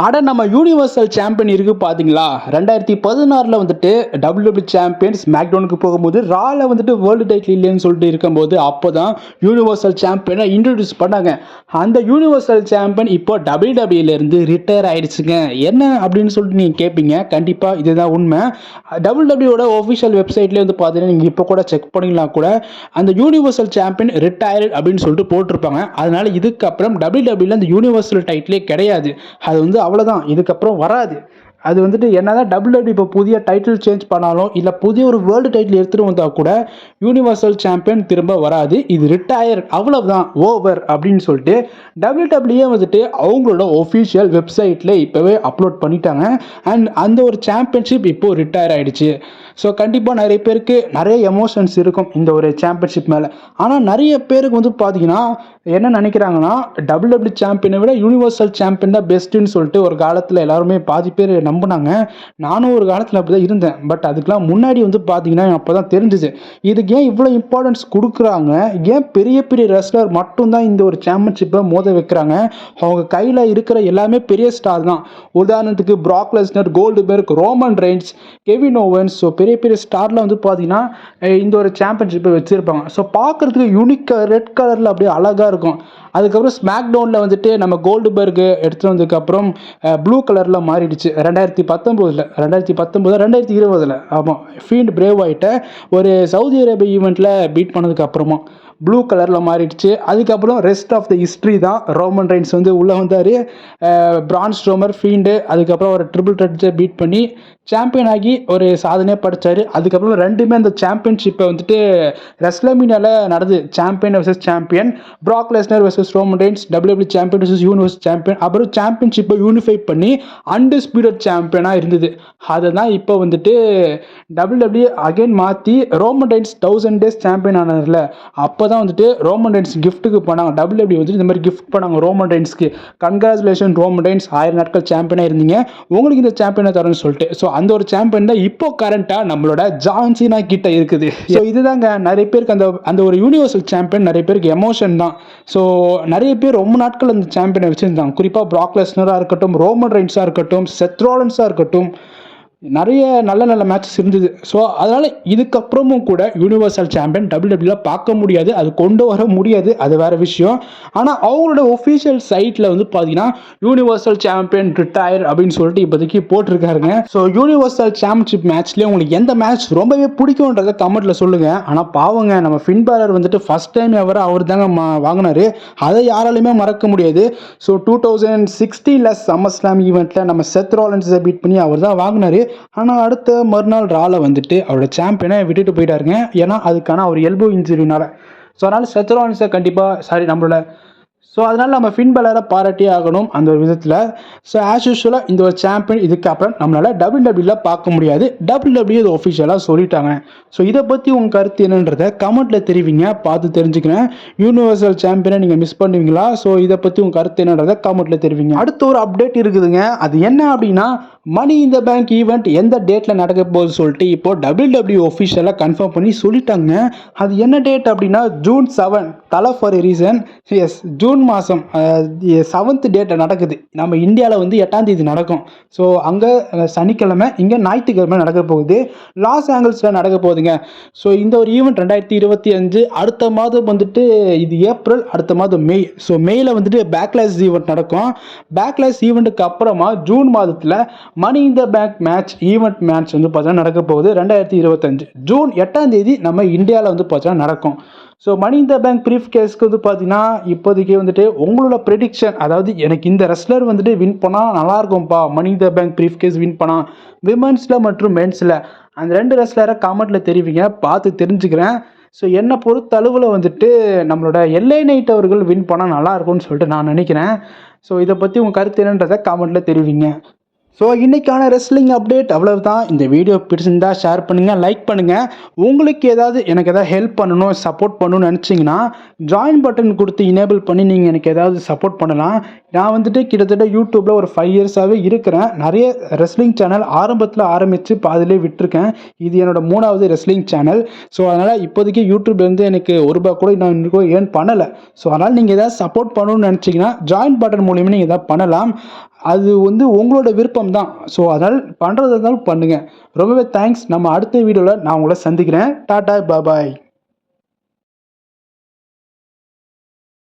அட நம்ம universal champion இருக்கு பாத்தீங்களா? 2016ல வந்துட்டு WWE சாம்பியன் ஸ்மாக்டவுனுக்கு போகும்போது ரால வந்துட்டு வேர்ல்டு டைட்டில் இல்லைன்னு சொல்லிட்டு இருக்கும்போது அப்போதான் யூனிவர்சல் சாம்பியனை இன்ட்ரோடியூஸ் பண்ணாங்க. அந்த யூனிவர்சல் சாம்பியன் இப்போ WWE இருந்து ரிட்டையர் ஆயிடுச்சுங்க. என்ன அப்படின்னு சொல்லிட்டு நீங்க கேட்பீங்க. கண்டிப்பா இதுதான் உண்மை. WWE ஒஃபிஷியல் வெப்சைட்லேயே வந்து பார்த்தீங்கன்னா நீங்கள் இப்போ கூட செக் பண்ணிங்கன்னா கூட அந்த யூனிவர்சல் சாம்பியன் ரிட்டையர்ட் அப்படின்னு சொல்லிட்டு போட்டிருப்பாங்க. அதனால இதுக்கப்புறம் WWE அந்த யூனிவர்சல் டைட்டிலே கிடையாது. அது வந்து அவ்வளோதான், இதுக்கப்புறம் வராது. அது வந்துட்டு என்னதான் WWE இப்போ புதிய டைட்டில் சேஞ்ச் பண்ணாலும் இல்லை புதிய ஒரு வேர்ல்டு டைட்டில் எடுத்துகிட்டு வந்தால் கூட யூனிவர்சல் சாம்பியன் திரும்ப வராது. இது ரிட்டையர், அவ்வளவுதான், ஓவர் அப்படின்னு சொல்லிட்டு WWE வந்துட்டு அவங்களோட ஒஃபிஷியல் வெப்சைட்டில் இப்போவே அப்லோட் பண்ணிட்டாங்க. அண்ட் அந்த ஒரு சாம்பியன்ஷிப் இப்போது ரிட்டையர் ஆகிடுச்சு. ஸோ கண்டிப்பாக நிறைய பேருக்கு நிறைய எமோஷன்ஸ் இருக்கும் இந்த ஒரு சாம்பியன்ஷிப் மேலே. ஆனால் நிறைய பேருக்கு வந்து பார்த்தீங்கன்னா என்ன நினைக்கிறாங்கன்னா WWE சாம்பியனை விட யூனிவர்சல் சாம்பியன் தான் பெஸ்ட்டுன்னு சொல்லிட்டு ஒரு காலத்தில் எல்லாருமே பாதி பேர் நம்பினாங்க. நானும் ஒரு காலத்தில் அப்படி தான் இருந்தேன். பட் அதுக்கெலாம் முன்னாடி வந்து பார்த்தீங்கன்னா அப்போ தான் தெரிஞ்சிச்சு இதுக்கு ஏன் இவ்வளோ இம்பார்ட்டன்ஸ் கொடுக்குறாங்க, ஏன் பெரிய பெரிய ரெஸ்லர் மட்டும்தான் இந்த ஒரு சாம்பியன்ஷிப்பை மோத வைக்கிறாங்க. அவங்க கையில் இருக்கிற எல்லாமே பெரிய ஸ்டார் தான். உதாரணத்துக்கு Brock Lesnar, Goldberg, Roman Reigns, Kevin Owens, so பெரிய பெரிய ஸ்டாரில் வந்து பார்த்தீங்கன்னா இந்த ஒரு சாம்பியன்ஷிப்பை வச்சுருப்பாங்க. ஸோ பார்க்குறதுக்கு யூனிக்காக ரெட் கலரில் அப்படியே அழகாக இருக்கும். அதுக்கப்புறம் ஸ்மாக்டவுனில் வந்துட்டு நம்ம கோல்ட்பெர்க் எடுத்துகிட்டு வந்ததுக்கப்புறம் ப்ளூ கலரில் மாறிடுச்சு 2019 2020 ஆமாம். ஃபீல்டு பிரேவ் ஆகிட்ட ஒரு சவுதி அரேபியா ஈவெண்ட்டில் பீட் பண்ணதுக்கப்புறமா ப்ளூ கலரில் மாறிடுச்சு. அதுக்கப்புறம் ரெஸ்ட் ஆஃப் த ஹிஸ்ட்ரி தான். ரோமன் ரெயின்ஸ் வந்து உள்ளே வந்தார், பிரான் ஸ்ட்ரோமர், ஃபீல்டு, அதுக்கப்புறம் ஒரு ட்ரிபிள் த்ரெட்டை பீட் பண்ணி சாம்பியன் ஆகி ஒரு சாதனையாக படித்தார். அதுக்கப்புறம் ரெண்டுமே அந்த சாம்பியன்ஷிப்பை வந்துட்டு ரெஸ்லமீனியாவில் நடந்து சாம்பியன் வர்சஸ் சாம்பியன், பிராக் Lesnar versus Roman Reigns, WWE champion versus universe champion, அப்புறம் சாம்பியன்ஷிப்பை யூனிஃபை பண்ணி அன்டிஸ்பியூட்டட் சாம்பியனாக இருந்தது. அதை தான் இப்போ வந்துட்டு WWE அகைன் மாற்றி ரோமன் ரெயின்ஸ் 1000 days சாம்பியன் ஆனார்ல, அப்போ தான் வந்துட்டு ரோமன் ரெயின்ஸ் கிஃப்ட்டுக்கு பண்ணாங்க. WWE வந்துட்டு இந்த மாதிரி கிஃப்ட் பண்ணாங்க ரோமன் ரெயின்ஸ்க்கு. கங்க்ராச்சுலேஷன் ரோமன் ரெயின்ஸ், 1000 நாட்கள் சாம்பியனாக இருந்தீங்க, உங்களுக்கு இந்த சாம்பியனை தரேன்னு சொல்லிட்டு. ஸோ அந்த ஒரு சாம்பியன் தான் இப்போ கரண்ட்டாக நம்மளோட ஜான் சீனா கிட்ட இருக்குது. ஸோ இதுதாங்க நிறைய பேருக்கு அந்த ஒரு யூனிவர்சல் சாம்பியன் நிறைய பேருக்கு எமோஷன் தான். ஸோ நிறைய பேர் ரொம்ப நாட்கள் அந்த சாம்பியனை வச்சுருந்தாங்க. குறிப்பாக பிராக் லெஸ்னராக இருக்கட்டும், ரோமன் ரெயின்ஸாக இருக்கட்டும், செத் ரோலன்ஸாக இருக்கட்டும், நிறைய நல்ல நல்ல மேட்சஸ் இருந்தது. ஸோ அதனால் இதுக்கப்புறமும் கூட யூனிவர்சல் சாம்பியன் WWE பார்க்க முடியாது, அது கொண்டு வர முடியாது, அது வேறு விஷயம். ஆனால் அவங்களோட ஒஃபிஷியல் சைட்டில் வந்து பார்த்தீங்கன்னா யூனிவர்சல் சாம்பியன் ரிட்டையர் அப்படின்னு சொல்லிட்டு இப்போதைக்கு போட்டிருக்காருங்க. ஸோ யூனிவர்சல் சாம்பியன்ஷிப் மேட்ச்லேயே உங்களுக்கு எந்த மேட்ச் ரொம்பவே பிடிக்கும்ன்றதை கமெண்ட்டில் சொல்லுங்கள். ஆனால் பாவங்க, நம்ம ஃபின் பேலர் வந்துட்டு ஃபஸ்ட் டைம் அவர் தாங்க வாங்கினார், அதை யாராலையுமே மறக்க முடியாது. ஸோ 2016 சம்மர் ஸ்லாம் ஈவெண்ட்டில் நம்ம செத் ராலன்ஸை பீட் பண்ணி அவர் தான் வாங்கினார். ஆனால் அடுத்த மறுநாள் ரால வந்துட்டு அவரோட சாம்பியனை விட்டுட்டு போயிட்டாருங்க. ஏன்னா அதுக்கான ஒரு எல்போ இன்ஜுரினால. ஸோ அதனால் செத் ராலன்ஸை கண்டிப்பாக நம்மளோட அதனால் நம்ம ஃபின் பேலரை பாராட்டியே ஆகணும் அந்த ஒரு விதத்தில். ஸோ ஆஸ் யூஷுவலாக இந்த ஒரு சாம்பியன் இதுக்கப்புறம் நம்மளால் WWE பார்க்க முடியாது. WWE இது ஒஃபிஷியலாக சொல்லிட்டாங்க. ஸோ இதை பற்றி உங்கள் கருத்து என்னன்றதை கமெண்ட்டில் தெரிவிங்க, பார்த்து தெரிஞ்சுக்கிறேன். யூனிவர்சல் சாம்பியனை நீங்கள் மிஸ் பண்ணுவீங்களா? ஸோ இதை பற்றி உங்கள் கருத்து என்னன்றதை கமெண்ட்டில் தெரிவிங்க. அடுத்த ஒரு அப்டேட் இருக்குதுங்க. அது என்ன அப்படின்னா, மணி இன் த பேங்க் ஈவெண்ட் எந்த டேட்டில் நடக்க போகுது சொல்லிட்டு இப்போ WWE ஒஃபிஷியலாக கன்ஃபார்ம் பண்ணி சொல்லிட்டாங்க. அது என்ன டேட் அப்படின்னா June 7. தலை for a reason. Yes, June மாதம் 7th டேட்டில் நடக்குது. நம்ம இந்தியாவில் வந்து 8ஆம் தேதி நடக்கும். ஸோ அங்கே சனிக்கிழமை, இங்கே ஞாயிற்றுக்கிழமை நடக்க போகுது. லாஸ் ஏஞ்சல்ஸில் நடக்க போகுதுங்க. ஸோ இந்த ஒரு ஈவெண்ட் 2025 அடுத்த மாதம் வந்துட்டு, இது ஏப்ரல், அடுத்த மாதம் மே. ஸோ மேயில் வந்துட்டு பேக்லாஷ் ஈவெண்ட் நடக்கும். பேக்லாஷ் ஈவெண்ட்டுக்கு அப்புறமா ஜூன் மாதத்தில் மணி in the bank event match வந்து பார்த்தீங்கன்னா நடக்க போகுது 2025 ஜூன் 8ஆம் தேதி நம்ம இந்தியாவில் வந்து பார்த்தீங்கன்னா நடக்கும். So money in the bank brief கேஸ்க்கு வந்து பார்த்தீங்கன்னா இப்போதைக்கு வந்துட்டு உங்களோட ப்ரெடிக்ஷன், அதாவது எனக்கு இந்த ரெஸ்லர் வந்துட்டு வின் பண்ணால் நல்லாயிருக்கும்ப்பா, money in the bank briefcase win பண்ணால், விமன்ஸில் மற்றும் மென்ஸில் அந்த 2 ரெஸ்லரை கமெண்ட்டில் தெரிவிங்க, பார்த்து தெரிஞ்சுக்கிறேன். ஸோ என்னை பொறுத்தளவில் வந்துட்டு நம்மளோட LA நைட் அவர்கள் வின் பண்ணால் நல்லாயிருக்கும்னு சொல்லிட்டு நான் நினைக்கிறேன். ஸோ இதை பற்றி உங்கள் கருத்து என்னன்றதை கமெண்ட்டில் தெரிவிங்க. ஸோ இன்றைக்கான ரெஸ்லிங் அப்டேட் அவ்வளவுதான். இந்த வீடியோ பிடிச்சிருந்தா ஷேர் பண்ணுங்கள், லைக் பண்ணுங்கள். உங்களுக்கு எனக்கு ஏதாவது ஹெல்ப் பண்ணணும், சப்போர்ட் பண்ணணும்னு நினச்சிங்கன்னா ஜாயின் பட்டன் கொடுத்து எனேபிள் பண்ணி நீங்கள் எனக்கு ஏதாவது சப்போர்ட் பண்ணலாம். நான் வந்துட்டு கிட்டத்தட்ட யூடியூப்பில் ஒரு 5 இயர்ஸாகவே இருக்கிறேன். நிறைய ரெஸ்லிங் சேனல் ஆரம்பத்தில் ஆரம்பித்து பாதிலே விட்டுருக்கேன். இது என்னோடய 3வது ரெஸ்லிங் சேனல். ஸோ அதனால் இப்போதைக்கு யூடியூப்லேருந்து எனக்கு ₹1 கூட நான் இன்னும் ஏர்ன் பண்ணலை. ஸோ அதனால் நீங்கள் ஏதாவது சப்போர்ட் பண்ணணும்னு நினச்சிங்கன்னா ஜாயின் பட்டன் மூலியமாக நீங்கள் எதாவது பண்ணலாம். அது வந்து உங்களோட விருப்பம் தான். ஸோ அதனால் பண்ணுறதா இருந்தாலும் பண்ணுங்கள். ரொம்பவே தேங்க்ஸ். நம்ம அடுத்த வீடியோவில் நான் உங்களை சந்திக்கிறேன். டாடா பாபாய்.